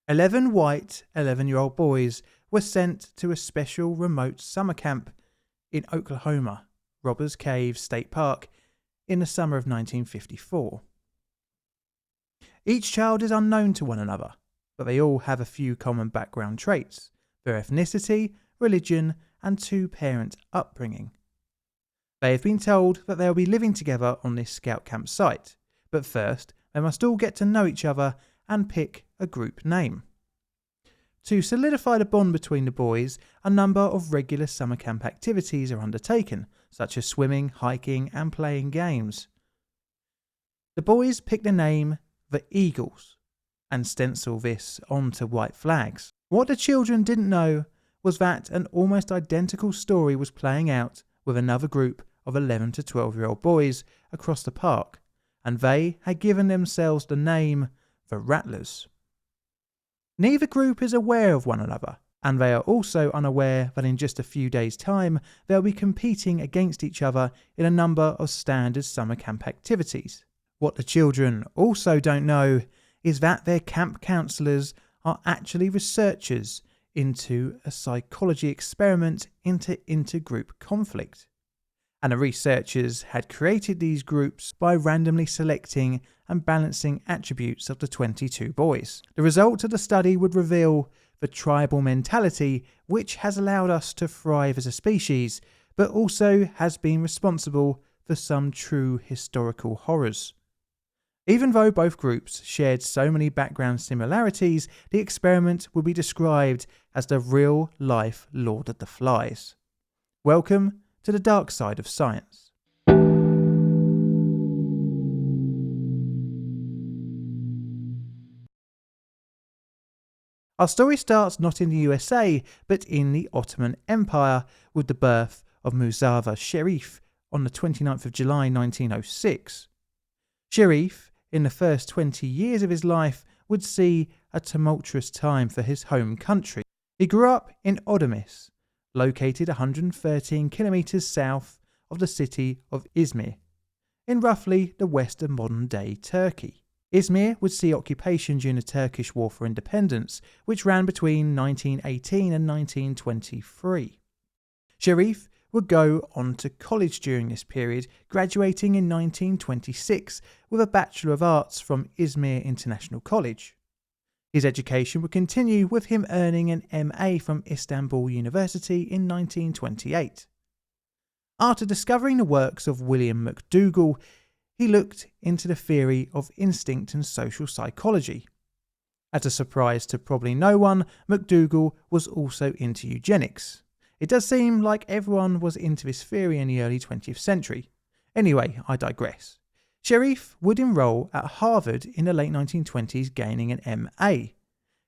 11 white 11-year-old boys were sent to a special remote summer camp in Oklahoma, Robbers Cave State Park, in the summer of 1954. Each child is unknown to one another, but they all have a few common background traits: their ethnicity, religion, and two-parent upbringing. They have been told that they will be living together on this scout camp site, but first they must all get to know each other and pick a group name. To solidify the bond between the boys, a number of regular summer camp activities are undertaken, such as swimming, hiking, and playing games. The boys pick the name the Eagles and stencil this onto white flags. What the children didn't know was that an almost identical story was playing out with another group of 11 to 12-year-old boys across the park, and they had given themselves the name the Rattlers. Neither group is aware of one another, and they are also unaware that in just a few days' time they'll be competing against each other in a number of standard summer camp activities. What the children also don't know is that their camp counsellors are actually researchers into a psychology experiment into intergroup conflict. And the researchers had created these groups by randomly selecting and balancing attributes of the 22 boys. The result of the study would reveal the tribal mentality which has allowed us to thrive as a species, but also has been responsible for some true historical horrors. Even though both groups shared so many background similarities, the experiment would be described as the real-life Lord of the Flies. Welcome to the dark side of science. Our story starts not in the USA, but in the Ottoman Empire, with the birth of Muzaffar Sherif on the 29th of July 1906. Sherif, in the first 20 years of his life, would see a tumultuous time for his home country. He grew up in Odamis, located 113 kilometres south of the city of Izmir, in roughly the west of modern-day Turkey. Izmir would see occupation during the Turkish War for Independence, which ran between 1918 and 1923. Sherif would go on to college during this period, graduating in 1926 with a Bachelor of Arts from Izmir International College. His education would continue with him earning an MA from Istanbul University in 1928. After discovering the works of William McDougall, he looked into the theory of instinct and social psychology. As a surprise to probably no one, McDougall was also into eugenics. It does seem like everyone was into this theory in the early 20th century. Anyway, I digress. Sherif would enroll at Harvard in the late 1920s, gaining an MA.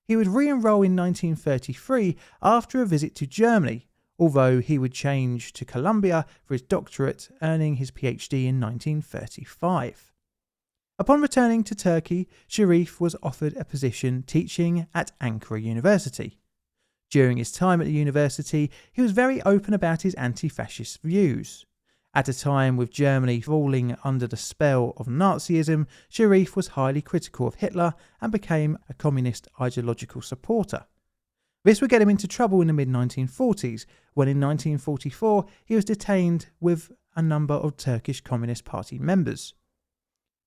He would re-enroll in 1933 after a visit to Germany, although he would change to Columbia for his doctorate, earning his PhD in 1935. Upon returning to Turkey, Sherif was offered a position teaching at Ankara University. During his time at the university, he was very open about his anti-fascist views. At a time with Germany falling under the spell of Nazism, Sherif was highly critical of Hitler and became a communist ideological supporter. This would get him into trouble in the mid-1940s, when in 1944 he was detained with a number of Turkish Communist Party members.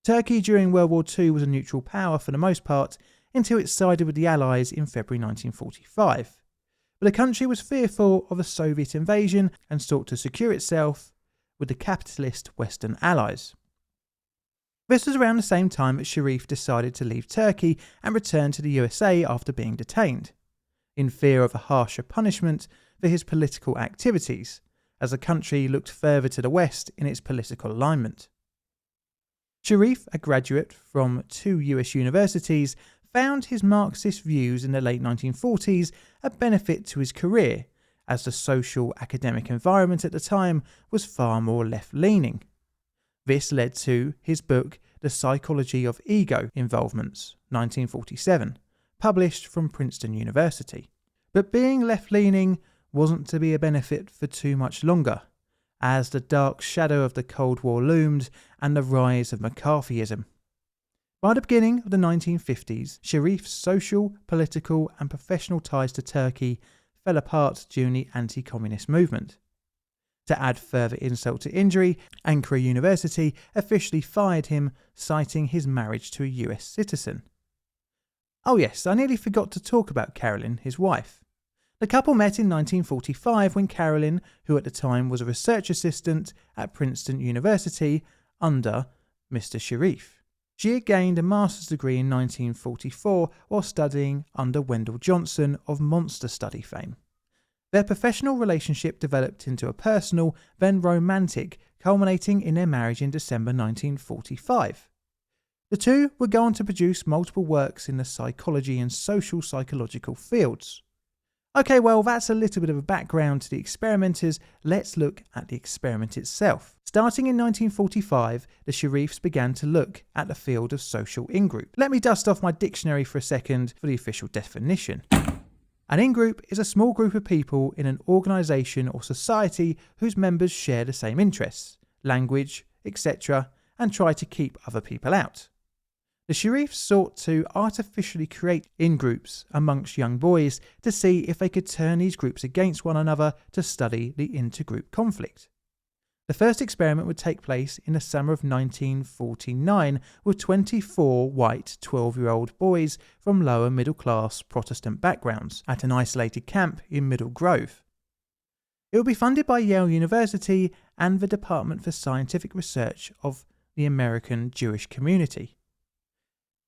Turkey during World War II was a neutral power for the most part, until it sided with the Allies in February 1945. But the country was fearful of a Soviet invasion and sought to secure itself with the capitalist Western allies. This was around the same time that Sherif decided to leave Turkey and return to the USA after being detained, in fear of a harsher punishment for his political activities, as the country looked further to the west in its political alignment. Sherif, a graduate from 2 US universities, found his Marxist views in the late 1940s a benefit to his career, as the social academic environment at the time was far more left-leaning. This led to his book The Psychology of Ego Involvements, 1947, published from Princeton University. But being left-leaning wasn't to be a benefit for too much longer, as the dark shadow of the Cold War loomed and the rise of McCarthyism. By the beginning of the 1950s, Sharif's social, political and professional ties to Turkey fell apart during the anti-communist movement. To add further insult to injury, Ankara University officially fired him, citing his marriage to a US citizen. Oh yes, I nearly forgot to talk about Carolyn, his wife. The couple met in 1945 when Carolyn, who at the time was a research assistant at Princeton University under Mr. Sharif. She had gained a master's degree in 1944 while studying under Wendell Johnson of monster study fame. Their professional relationship developed into a personal, then romantic, culminating in their marriage in December 1945. The two would go on to produce multiple works in the psychology and social psychological fields. Okay, well, that's a little bit of a background to the experimenters. Let's look at the experiment itself. Starting in 1945, the Sharifs began to look at the field of social in-group. Let me dust off my dictionary for a second for the official definition. An in-group is a small group of people in an organisation or society whose members share the same interests, language, etc., and try to keep other people out. The Sharifs sought to artificially create in-groups amongst young boys to see if they could turn these groups against one another to study the intergroup conflict. The first experiment would take place in the summer of 1949 with 24 white 12-year-old boys from lower middle-class Protestant backgrounds at an isolated camp in Middle Grove. It would be funded by Yale University and the Department for Scientific Research of the American Jewish Community.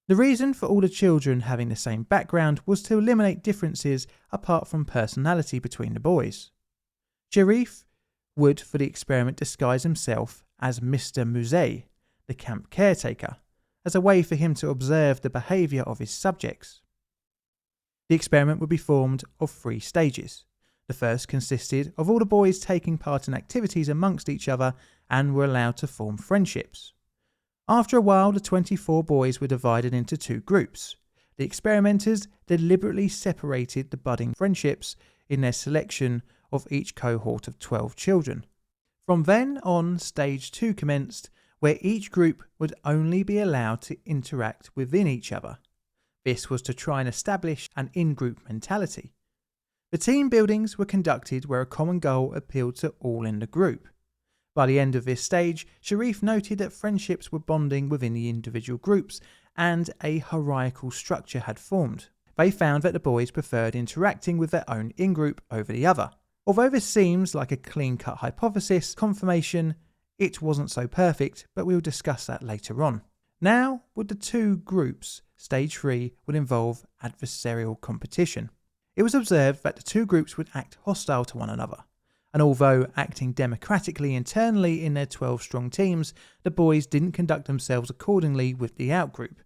The reason for all the children having the same background was to eliminate differences apart from personality between the boys. Sharif would, for the experiment, disguise himself as Mr. Musée, the camp caretaker, as a way for him to observe the behaviour of his subjects. The experiment would be formed of 3 stages. The first consisted of all the boys taking part in activities amongst each other and were allowed to form friendships. After a while, the 24 boys were divided into 2 groups. The experimenters deliberately separated the budding friendships in their selection of each cohort of 12 children. From then on, stage 2 commenced, where each group would only be allowed to interact within each other. This was to try and establish an in-group mentality. The team buildings were conducted where a common goal appealed to all in the group. By the end of this stage, Sharif noted that friendships were bonding within the individual groups and a hierarchical structure had formed. They found that the boys preferred interacting with their own in-group over the other. Although this seems like a clean-cut hypothesis confirmation, it wasn't so perfect, but we'll discuss that later on. Now, with the 2 groups, stage 3 would involve adversarial competition. It was observed that the 2 groups would act hostile to one another. And although acting democratically internally in their 12-strong teams, the boys didn't conduct themselves accordingly with the outgroup.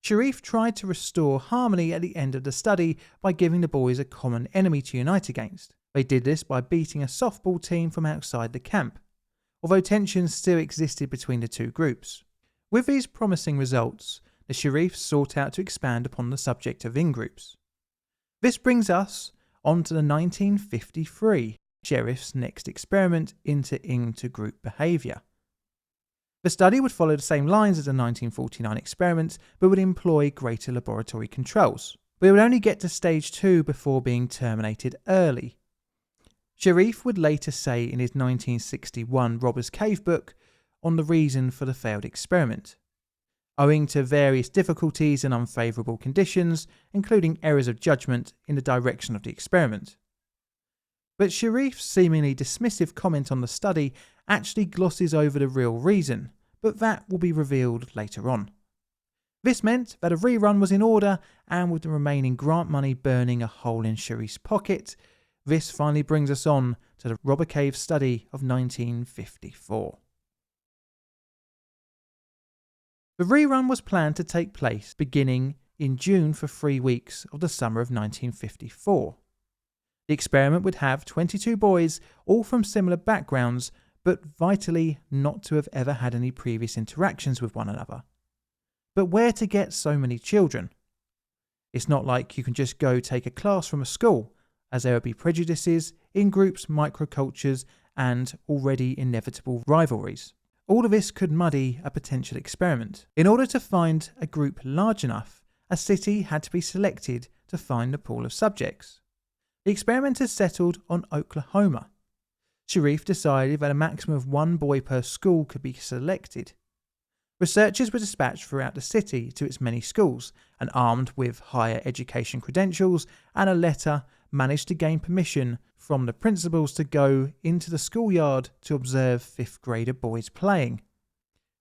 Sharif tried to restore harmony at the end of the study by giving the boys a common enemy to unite against. They did this by beating a softball team from outside the camp, although tensions still existed between the 2 groups. With these promising results, the Sharifs sought out to expand upon the subject of in-groups. This brings us on to the 1953 Sharif's next experiment into intergroup behaviour. The study would follow the same lines as the 1949 experiments, but would employ greater laboratory controls. But it would only get to stage 2 before being terminated early. Sharif would later say in his 1961 Robber's Cave book on the reason for the failed experiment. Owing to various difficulties and unfavourable conditions, including errors of judgment in the direction of the experiment. But Sharif's seemingly dismissive comment on the study actually glosses over the real reason, but that will be revealed later on. This meant that a rerun was in order, and with the remaining grant money burning a hole in Sharif's pocket, this finally brings us on to the Robber Cave study of 1954. The rerun was planned to take place beginning in June for 3 weeks of the summer of 1954. The experiment would have 22 boys, all from similar backgrounds, but vitally not to have ever had any previous interactions with one another. But where to get so many children? It's not like you can just go take a class from a school, as there would be prejudices, in-groups, microcultures, and already inevitable rivalries. All of this could muddy a potential experiment. In order to find a group large enough, a city had to be selected to find the pool of subjects. The experimenters settled on Oklahoma. Sharif decided that a maximum of one boy per school could be selected. Researchers were dispatched throughout the city to its many schools, and armed with higher education credentials and a letter, managed to gain permission from the principals to go into the schoolyard to observe 5th grader boys playing.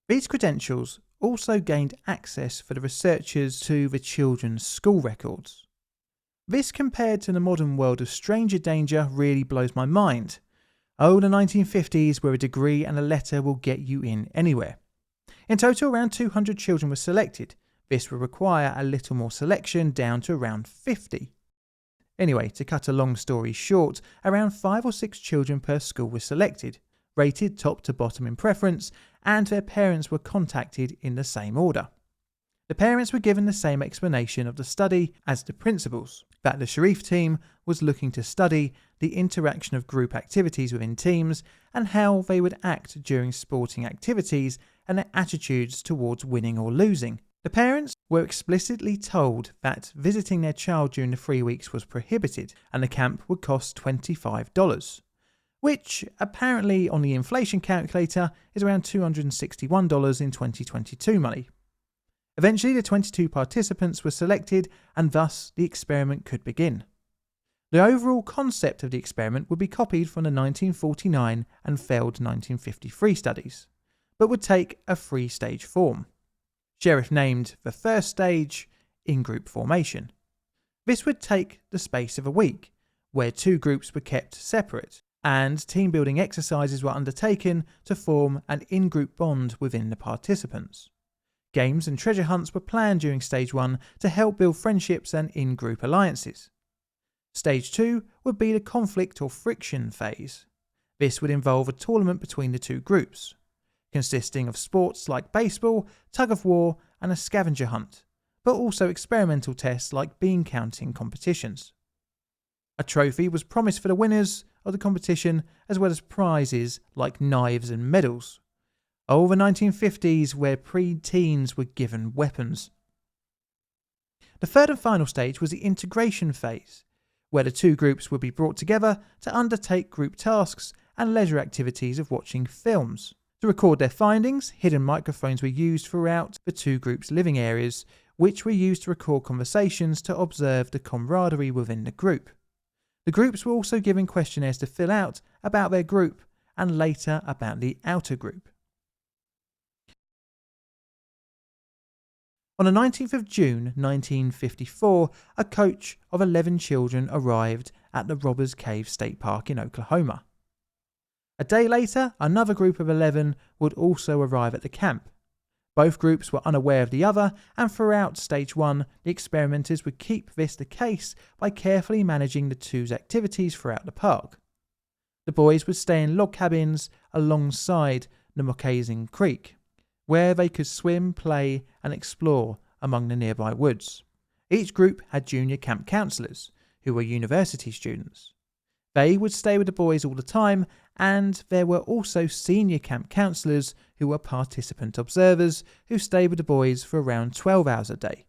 These credentials also gained access for the researchers to the children's school records. This, compared to the modern world of stranger danger, really blows my mind. Oh, the 1950s, where a degree and a letter will get you in anywhere. In total, around 200 children were selected. This will require a little more selection, down to around 50. Anyway, to cut a long story short, around 5 or 6 children per school were selected, rated top to bottom in preference, and their parents were contacted in the same order. The parents were given the same explanation of the study as the principals, that the Sharif team was looking to study the interaction of group activities within teams and how they would act during sporting activities and their attitudes towards winning or losing. The parents were explicitly told that visiting their child during the 3 weeks was prohibited and the camp would cost $25, which apparently on the inflation calculator is around $261 in 2022 money. Eventually, the 22 participants were selected and thus the experiment could begin. The overall concept of the experiment would be copied from the 1949 and failed 1953 studies, but would take a 3-stage form. Sharif named the first stage in-group formation. This would take the space of a week, where 2 groups were kept separate, and team-building exercises were undertaken to form an in-group bond within the participants. Games and treasure hunts were planned during Stage 1 to help build friendships and in-group alliances. Stage 2 would be the conflict or friction phase. This would involve a tournament between the 2 groups, consisting of sports like baseball, tug-of-war and a scavenger hunt, but also experimental tests like bean counting competitions. A trophy was promised for the winners of the competition, as well as prizes like knives and medals. Oh, the 1950s, where pre-teens were given weapons. The third and final stage was the integration phase, where the 2 groups would be brought together to undertake group tasks and leisure activities of watching films. To record their findings, hidden microphones were used throughout the 2 groups' living areas, which were used to record conversations to observe the camaraderie within the group. The groups were also given questionnaires to fill out about their group and later about the outer group. On the 19th of June 1954, a coach of 11 children arrived at the Robbers Cave State Park in Oklahoma. A day later, another group of 11 would also arrive at the camp. Both groups were unaware of the other, and throughout Stage 1, the experimenters would keep this the case by carefully managing the 2's activities throughout the park. The boys would stay in log cabins alongside the Moccasin Creek, where they could swim, play and explore among the nearby woods. Each group had junior camp counselors, who were university students. They would stay with the boys all the time, and there were also senior camp counselors who were participant observers who stayed with the boys for around 12 hours a day.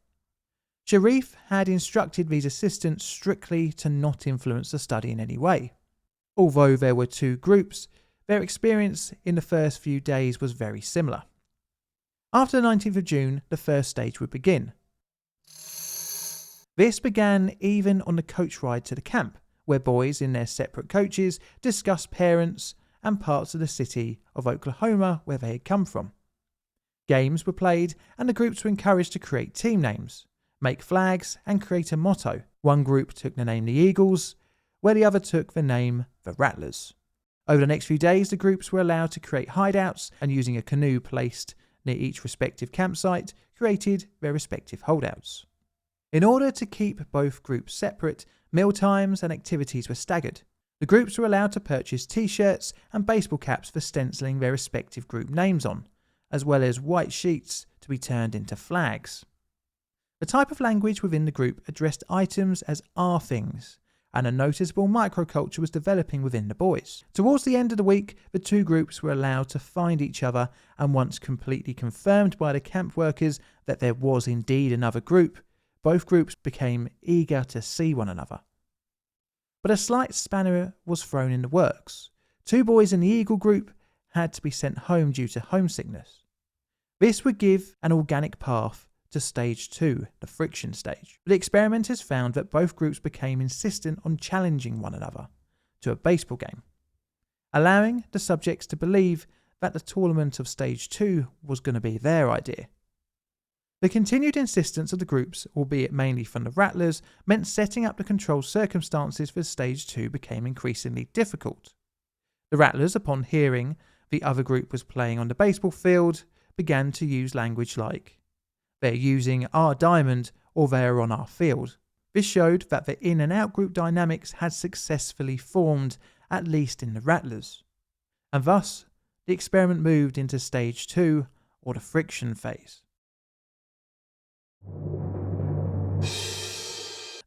Sharif had instructed these assistants strictly to not influence the study in any way. Although there were 2 groups, their experience in the first few days was very similar. After the 19th of June, the first stage would begin. This began even on the coach ride to the camp, where boys in their separate coaches discussed parents and parts of the city of Oklahoma where they had come from. Games were played and the groups were encouraged to create team names, make flags and create a motto. One group took the name the Eagles, where the other took the name the Rattlers. Over the next few days, the groups were allowed to create hideouts and, using a canoe placed near each respective campsite, created their respective holdouts. In order to keep both groups separate, meal times and activities were staggered. The groups were allowed to purchase t-shirts and baseball caps for stenciling their respective group names on, as well as white sheets to be turned into flags. The type of language within the group addressed items as "our things" and a noticeable microculture was developing within the boys. Towards the end of the week, the two groups were allowed to find each other, and once completely confirmed by the camp workers that there was indeed another group, both groups became eager to see one another. But a slight spanner was thrown in the works. Two boys in the Eagle group had to be sent home due to homesickness. This would give an organic path to stage 2, the friction stage. But the experimenters found that both groups became insistent on challenging one another to a baseball game, allowing the subjects to believe that the tournament of stage 2 was going to be their idea. The continued insistence of the groups, albeit mainly from the Rattlers, meant setting up the control circumstances for stage 2 became increasingly difficult. The Rattlers, upon hearing the other group was playing on the baseball field, began to use language like, "They're using our diamond," or "they're on our field." This showed that the in and out group dynamics had successfully formed, at least in the Rattlers. And thus, the experiment moved into stage 2, or the friction phase.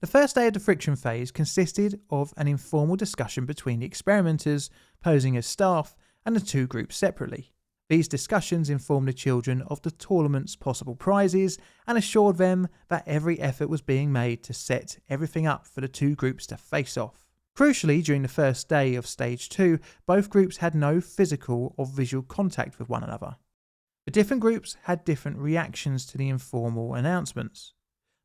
The first day of the friction phase consisted of an informal discussion between the experimenters, posing as staff, and the two groups separately. These discussions informed the children of the tournament's possible prizes and assured them that every effort was being made to set everything up for the two groups to face off. Crucially, during the first day of stage 2, both groups had no physical or visual contact with one another. The different groups had different reactions to the informal announcements.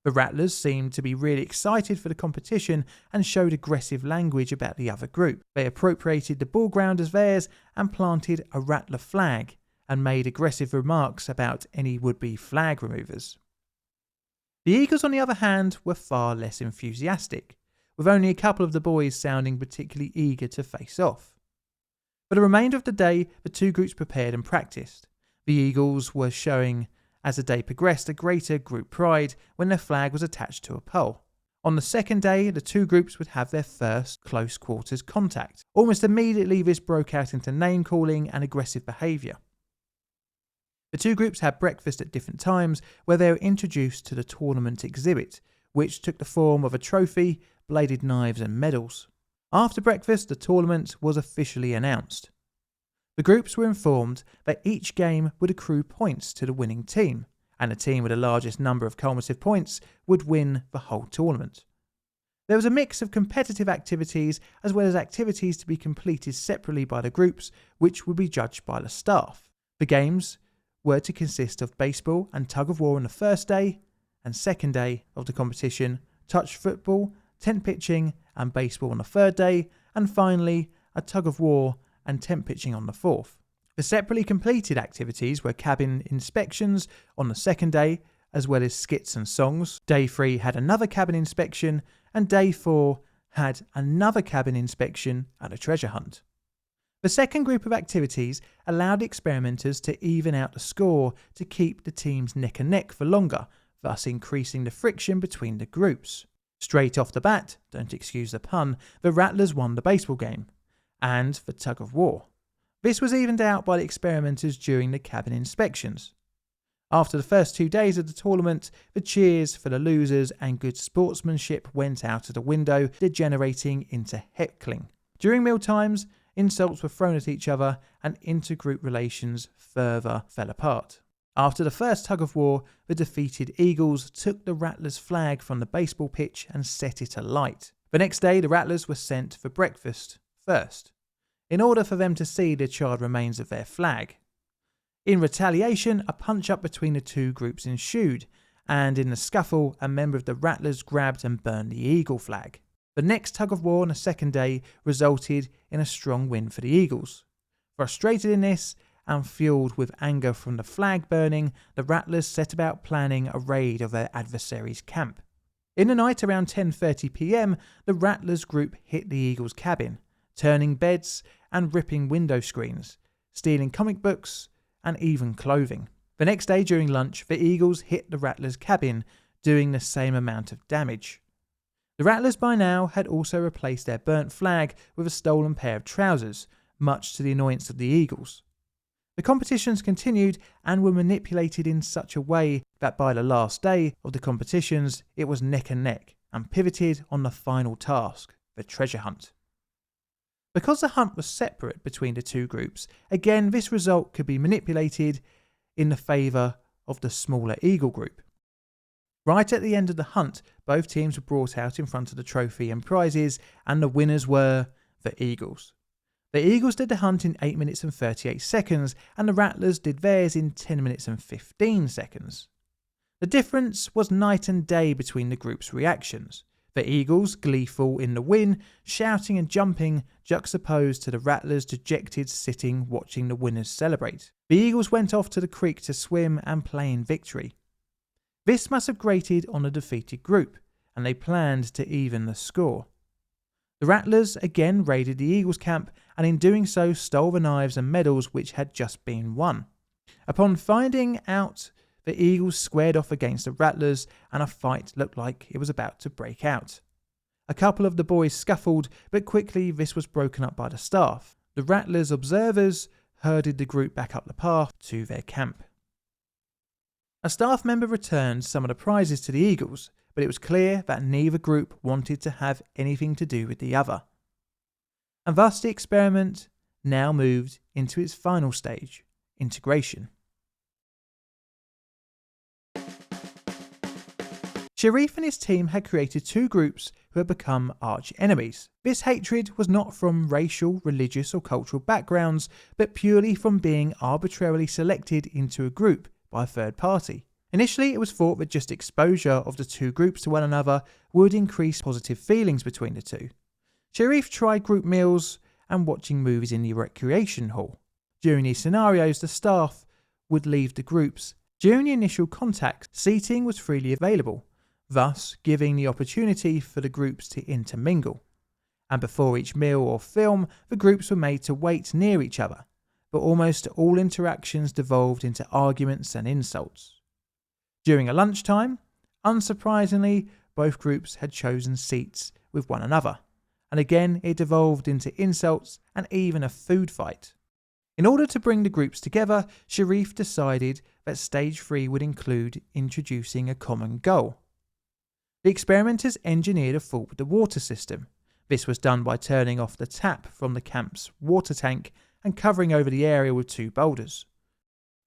The Rattlers seemed to be really excited for the competition and showed aggressive language about the other group. They appropriated the ball ground as theirs and planted a Rattler flag and made aggressive remarks about any would-be flag removers. The Eagles, on the other hand, were far less enthusiastic, with only a couple of the boys sounding particularly eager to face off. For the remainder of the day, the two groups prepared and practiced. The Eagles were showing, as the day progressed, a greater group pride when their flag was attached to a pole. On the second day, the two groups would have their first close quarters contact. Almost immediately, this broke out into name-calling and aggressive behaviour. The two groups had breakfast at different times, where they were introduced to the tournament exhibit, which took the form of a trophy, bladed knives and medals. After breakfast, the tournament was officially announced. The groups were informed that each game would accrue points to the winning team, and the team with the largest number of cumulative points would win the whole tournament. There was a mix of competitive activities as well as activities to be completed separately by the groups, which would be judged by the staff. The games were to consist of baseball and tug of war on the first day, and second day of the competition, touch football, tent pitching and baseball on the third day, and finally a tug of war and tent pitching on the fourth. The separately completed activities were cabin inspections on the second day, as well as skits and songs. Day 3 had another cabin inspection, and day 4 had another cabin inspection and a treasure hunt. The second group of activities allowed experimenters to even out the score to keep the teams neck and neck for longer, thus increasing the friction between the groups. Straight off the bat, don't excuse the pun, the Rattlers won the baseball game and the tug of war. This was evened out by the experimenters during the cabin inspections. After the first 2 days of the tournament, the cheers for the losers and good sportsmanship went out of the window, degenerating into heckling. During mealtimes, insults were thrown at each other and intergroup relations further fell apart. After the first tug of war, the defeated Eagles took the Rattlers' flag from the baseball pitch and set it alight. The next day, the Rattlers were sent for breakfast first, in order for them to see the charred remains of their flag. In retaliation, a punch-up between the two groups ensued, and in the scuffle, a member of the Rattlers grabbed and burned the Eagle flag. The next tug of war on the second day resulted in a strong win for the Eagles. Frustrated in this, and fueled with anger from the flag burning, the Rattlers set about planning a raid of their adversary's camp. In the night around 10:30 p.m, the Rattlers group hit the Eagles' cabin, turning beds and ripping window screens, stealing comic books and even clothing. The next day during lunch, the Eagles hit the Rattlers' cabin, doing the same amount of damage. The Rattlers by now had also replaced their burnt flag with a stolen pair of trousers, much to the annoyance of the Eagles. The competitions continued and were manipulated in such a way that by the last day of the competitions it was neck and neck and pivoted on the final task, the treasure hunt. Because the hunt was separate between the two groups, again this result could be manipulated in the favour of the smaller Eagle group. Right at the end of the hunt, both teams were brought out in front of the trophy and prizes, and the winners were the Eagles. The Eagles did the hunt in 8 minutes and 38 seconds, and the Rattlers did theirs in 10 minutes and 15 seconds. The difference was night and day between the groups' reactions. The Eagles, gleeful in the win, shouting and jumping, juxtaposed to the Rattlers dejected sitting watching the winners celebrate. The Eagles went off to the creek to swim and play in victory. This must have grated on the defeated group, and they planned to even the score. The Rattlers again raided the Eagles' camp, and in doing so stole the knives and medals which had just been won. Upon finding out, the Eagles squared off against the Rattlers, and a fight looked like it was about to break out. A couple of the boys scuffled, but quickly this was broken up by the staff. The Rattlers' observers herded the group back up the path to their camp. A staff member returned some of the prizes to the Eagles, but it was clear that neither group wanted to have anything to do with the other. And thus the experiment now moved into its final stage, integration. Sharif and his team had created two groups who had become arch enemies. This hatred was not from racial, religious or cultural backgrounds, but purely from being arbitrarily selected into a group by a third party. Initially, it was thought that just exposure of the two groups to one another would increase positive feelings between the two. Sharif tried group meals and watching movies in the recreation hall. During these scenarios, the staff would leave the groups. During the initial contact, seating was freely available, thus giving the opportunity for the groups to intermingle. And before each meal or film, the groups were made to wait near each other, but almost all interactions devolved into arguments and insults. During a lunchtime, unsurprisingly, both groups had chosen seats with one another, and again it devolved into insults and even a food fight. In order to bring the groups together, Sharif decided that stage 3 would include introducing a common goal. The experimenters engineered a fault with the water system. This was done by turning off the tap from the camp's water tank and covering over the area with two boulders.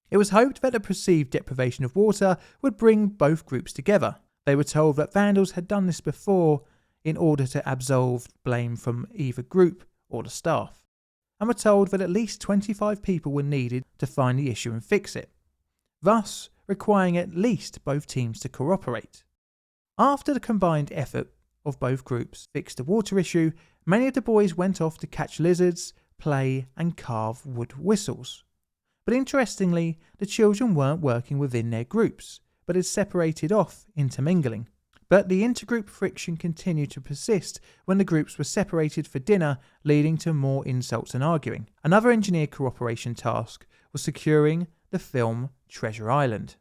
It was hoped that the perceived deprivation of water would bring both groups together. They were told that vandals had done this before in order to absolve blame from either group or the staff, and were told that at least 25 people were needed to find the issue and fix it, thus requiring at least both teams to cooperate. After the combined effort of both groups fixed the water issue, many of the boys went off to catch lizards, play and carve wood whistles. But interestingly, the children weren't working within their groups, but had separated off, intermingling. But the intergroup friction continued to persist when the groups were separated for dinner, leading to more insults and arguing. Another engineer cooperation task was securing the film Treasure Island.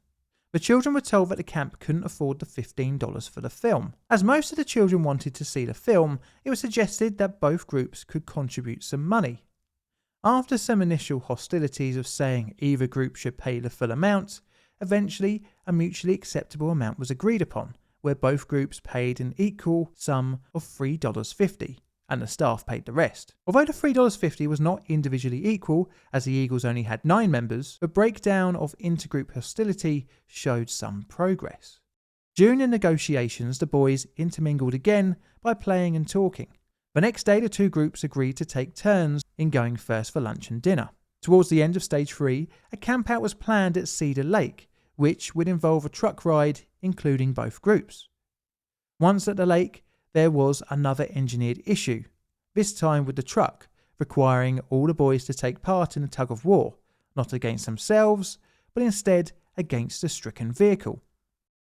The children were told that the camp couldn't afford the $15 for the film. As most of the children wanted to see the film, it was suggested that both groups could contribute some money. After some initial hostilities of saying either group should pay the full amount, eventually a mutually acceptable amount was agreed upon, where both groups paid an equal sum of $3.50, and the staff paid the rest. Although the $3.50 was not individually equal, as the Eagles only had 9 members, the breakdown of intergroup hostility showed some progress. During the negotiations, the boys intermingled again by playing and talking. The next day, the two groups agreed to take turns in going first for lunch and dinner. Towards the end of stage 3, a campout was planned at Cedar Lake, which would involve a truck ride including both groups. Once at the lake, there was another engineered issue, this time with the truck, requiring all the boys to take part in a tug of war, not against themselves, but instead against the stricken vehicle.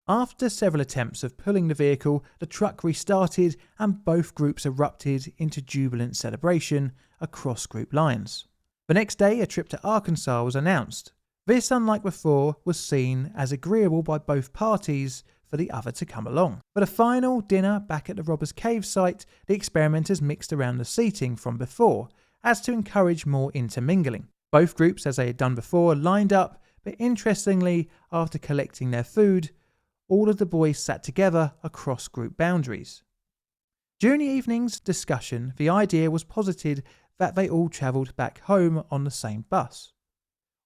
After several attempts of pulling the vehicle, the truck restarted and both groups erupted into jubilant celebration across group lines. The next day, a trip to Arkansas was announced. This, unlike before, was seen as agreeable by both parties for the other to come along. For the final dinner back at the Robbers Cave site, the experimenters mixed around the seating from before, as to encourage more intermingling. Both groups, as they had done before, lined up, but interestingly, after collecting their food, all of the boys sat together across group boundaries. During the evening's discussion, the idea was posited that they all travelled back home on the same bus.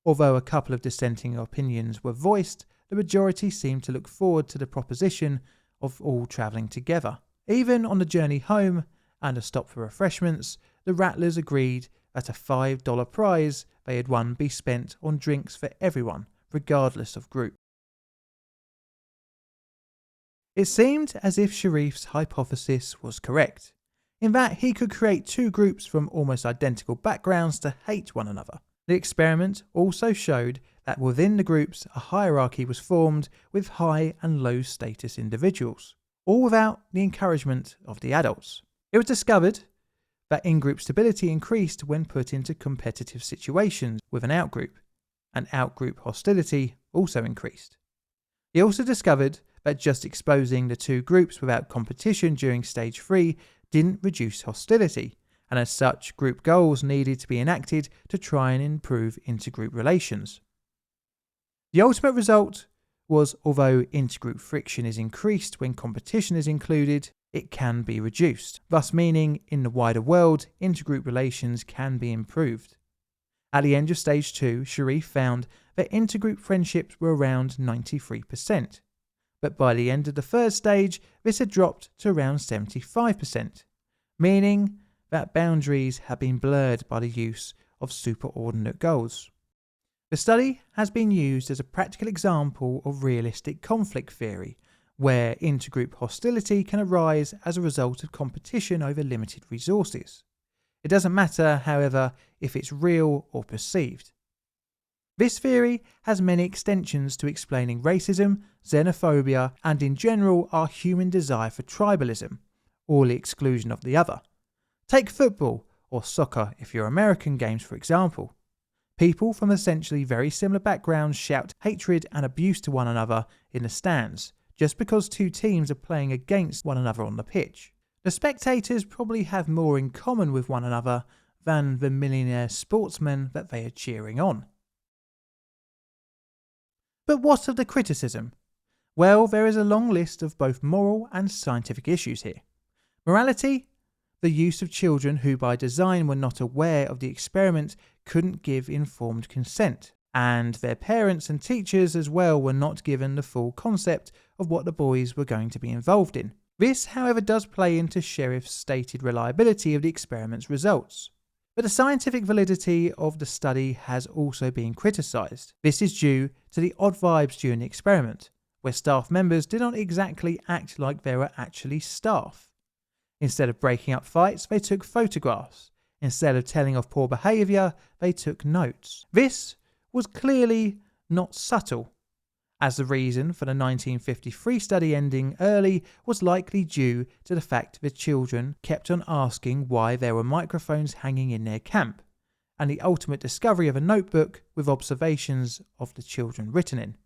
Although a couple of dissenting opinions were voiced, the majority seemed to look forward to the proposition of all travelling together. Even on the journey home and a stop for refreshments, the Rattlers agreed that a $5 prize they had won be spent on drinks for everyone, regardless of group. It seemed as if Sharif's hypothesis was correct, in that he could create two groups from almost identical backgrounds to hate one another. The experiment also showed that within the groups a hierarchy was formed with high and low status individuals, all without the encouragement of the adults. It was discovered that in-group stability increased when put into competitive situations with an outgroup, and outgroup hostility also increased. He also discovered that just exposing the two groups without competition during stage 3 didn't reduce hostility, and as such, group goals needed to be enacted to try and improve intergroup relations. The ultimate result was, although intergroup friction is increased when competition is included, it can be reduced, thus meaning in the wider world, intergroup relations can be improved. At the end of stage 2, Sharif found that intergroup friendships were around 93%, but by the end of the third stage, this had dropped to around 75%, meaning that boundaries have been blurred by the use of superordinate goals. The study has been used as a practical example of realistic conflict theory, where intergroup hostility can arise as a result of competition over limited resources. It doesn't matter, however, if it's real or perceived. This theory has many extensions to explaining racism, xenophobia, and in general our human desire for tribalism, or the exclusion of the other. Take football, or soccer if you're American games for example. People from essentially very similar backgrounds shout hatred and abuse to one another in the stands, just because two teams are playing against one another on the pitch. The spectators probably have more in common with one another than the millionaire sportsmen that they are cheering on. But what of the criticism? Well, there is a long list of both moral and scientific issues here. Morality: the use of children who by design were not aware of the experiment couldn't give informed consent, and their parents and teachers as well were not given the full concept of what the boys were going to be involved in. This, however, does play into Sharif's stated reliability of the experiment's results. But the scientific validity of the study has also been criticised. This is due to the odd vibes during the experiment, where staff members did not exactly act like they were actually staff. Instead of breaking up fights, they took photographs. Instead of telling of poor behaviour, they took notes. This was clearly not subtle, as the reason for the 1953 study ending early was likely due to the fact the children kept on asking why there were microphones hanging in their camp, and the ultimate discovery of a notebook with observations of the children written in.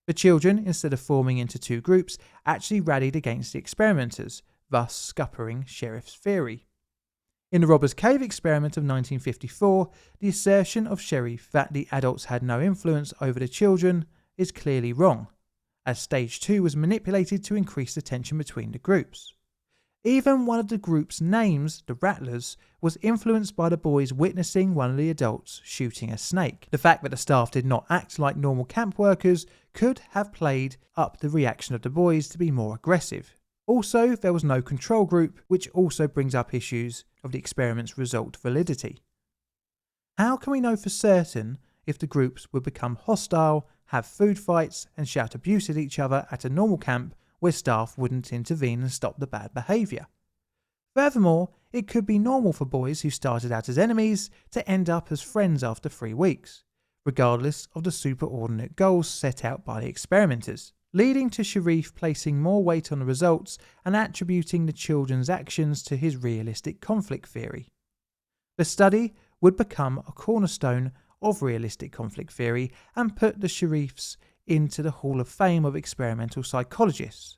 The children, instead of forming into two groups, actually rallied against the experimenters, thus scuppering Sharif's theory. In the Robbers Cave experiment of 1954, the assertion of Sharif that the adults had no influence over the children is clearly wrong, as stage 2 was manipulated to increase the tension between the groups. Even one of the group's names, the Rattlers, was influenced by the boys witnessing one of the adults shooting a snake. The fact that the staff did not act like normal camp workers could have played up the reaction of the boys to be more aggressive. Also, there was no control group, which also brings up issues of the experiment's result validity. How can we know for certain if the groups would become hostile, have food fights, and shout abuse at each other at a normal camp where staff wouldn't intervene and stop the bad behaviour? Furthermore, it could be normal for boys who started out as enemies to end up as friends after 3 weeks, regardless of the superordinate goals set out by the experimenters, leading to Sharif placing more weight on the results and attributing the children's actions to his realistic conflict theory. The study would become a cornerstone of realistic conflict theory and put the Sharifs into the Hall of Fame of experimental psychologists.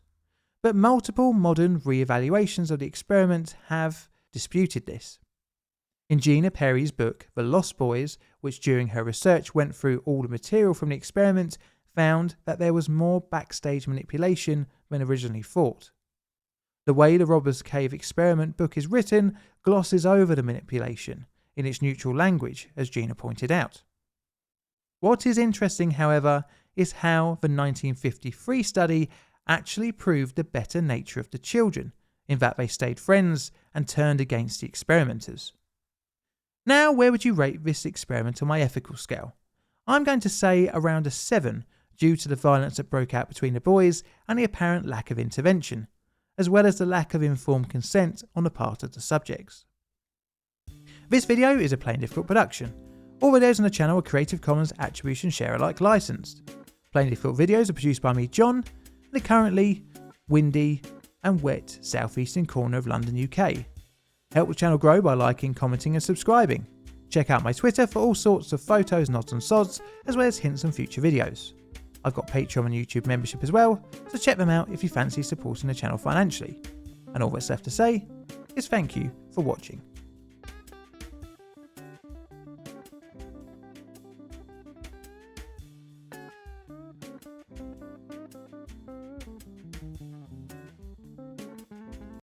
But multiple modern re-evaluations of the experiment have disputed this. In Gina Perry's book The Lost Boys, which during her research went through all the material from the experiment, found that there was more backstage manipulation than originally thought. The way the Robbers Cave experiment book is written glosses over the manipulation in its neutral language, as Gina pointed out. What is interesting, however, is how the 1953 study actually proved the better nature of the children, in that they stayed friends and turned against the experimenters. Now, where would you rate this experiment on my ethical scale? I'm going to say around a 7 due to the violence that broke out between the boys and the apparent lack of intervention, as well as the lack of informed consent on the part of the subjects. This video is a Plain Difficult production. All videos on the channel are Creative Commons Attribution Share Alike licensed. Plain Difficult videos are produced by me, John, in the currently windy and wet southeastern corner of London, UK. Help the channel grow by liking, commenting and subscribing. Check out my Twitter for all sorts of photos, nods and sods, as well as hints on future videos. I've got Patreon and YouTube membership as well, so check them out if you fancy supporting the channel financially. And all that's left to say is thank you for watching.